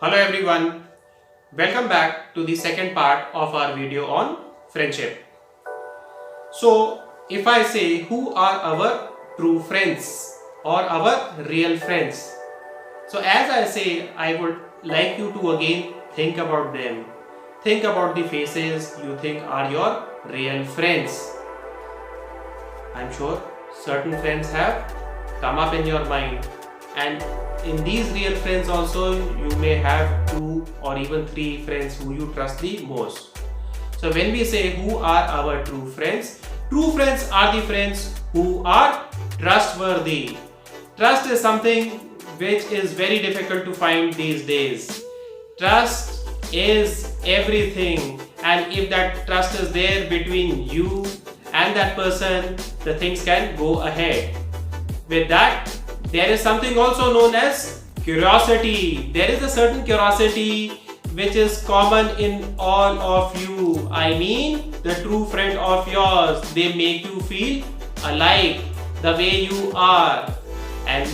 Hello everyone, welcome back to the second part of our video on friendship. So, if I say who are our true friends or our real friends, so as I say, I would like you to again think about them. Think about the faces you think are your real friends. I'm sure certain friends have come up in your mind, and in these real friends also you may have two or even three friends who you trust the most. So when we say who are our true friends are the friends who are trustworthy. Trust is something which is very difficult to find these days. Trust is everything, and if that trust is there between you and that person, the things can go ahead. With that, there is something also known as curiosity. There is a certain curiosity which is common in all of you. I mean, the true friend of yours, they make you feel alive the way you are. And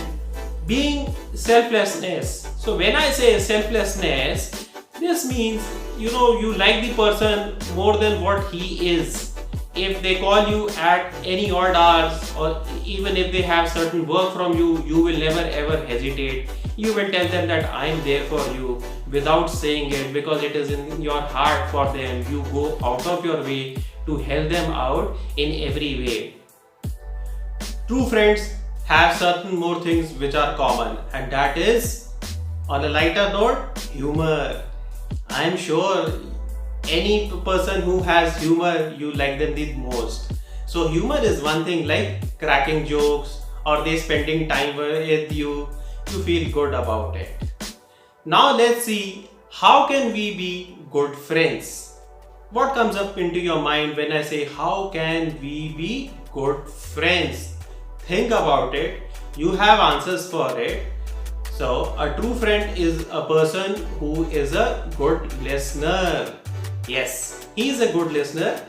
being selflessness. So when I say selflessness, this means you like the person more than what he is. If they call you at any odd hours, or even if they have certain work from you, you will never ever hesitate. You will tell them that I am there for you without saying it, because it is in your heart for them. You go out of your way to help them out in every way. True friends have certain more things which are common, and that is, on a lighter note, humor. I am sure any person who has humor, you like them the most. So humor is one thing, like cracking jokes or they spending time with you feel good about it. Now let's see, how can we be good friends? What comes up into your mind when I say how can we be good friends? Think about it. You have answers for it. So a true friend is a person who is a good listener. Yes, he is a good listener.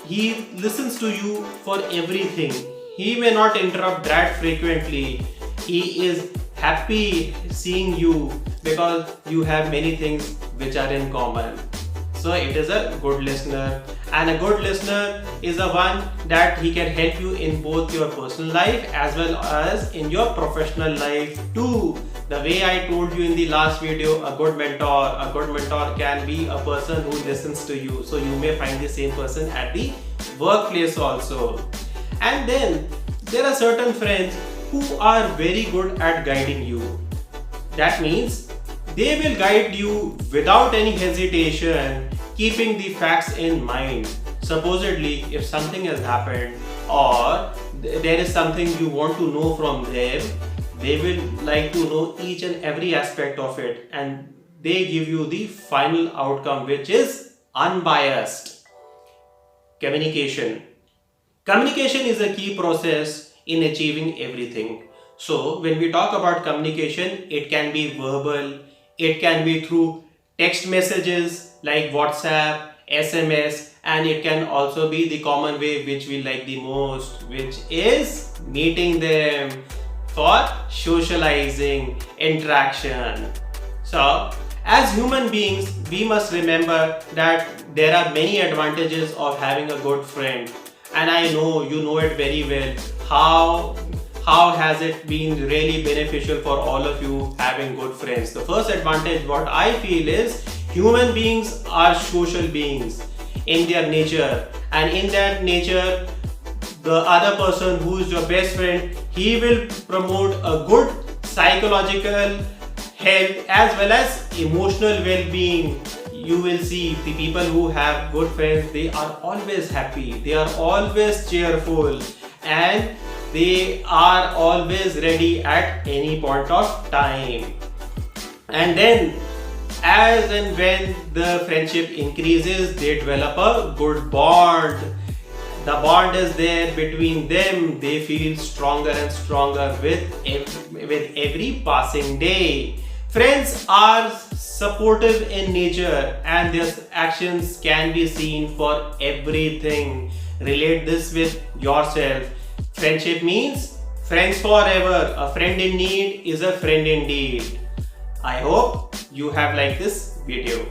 He listens to you for everything. He may not interrupt that frequently. He is happy seeing you because you have many things which are in common. So it is a good listener. And a good listener is the one that he can help you in both your personal life as well as in your professional life too. The way I told you in the last video, a good mentor can be a person who listens to you. So you may find the same person at the workplace also. And then there are certain friends who are very good at guiding you. That means they will guide you without any hesitation, keeping the facts in mind. Supposedly, if something has happened or there is something you want to know from them, they will like to know each and every aspect of it, and they give you the final outcome which is unbiased. Communication. Communication is a key process in achieving everything. So when we talk about communication, it can be verbal, it can be through text messages like WhatsApp, SMS, and it can also be the common way which we like the most, which is meeting them for socializing, interaction. So as human beings, we must remember that there are many advantages of having a good friend, and I know you know it very well. How has it been really beneficial for all of you having good friends? The first advantage, what I feel, is human beings are social beings in their nature, and in that nature, the other person who is your best friend, he will promote a good psychological health as well as emotional well-being. You will see the people who have good friends, they are always happy, they are always cheerful, and they are always ready at any point of time. And then as and when the friendship increases, they develop a good bond. The bond is there between them. They feel stronger and stronger with every passing day. Friends are supportive in nature, and their actions can be seen for everything. Relate this with yourself. Friendship means friends forever. A friend in need is a friend indeed. I hope you have liked this video.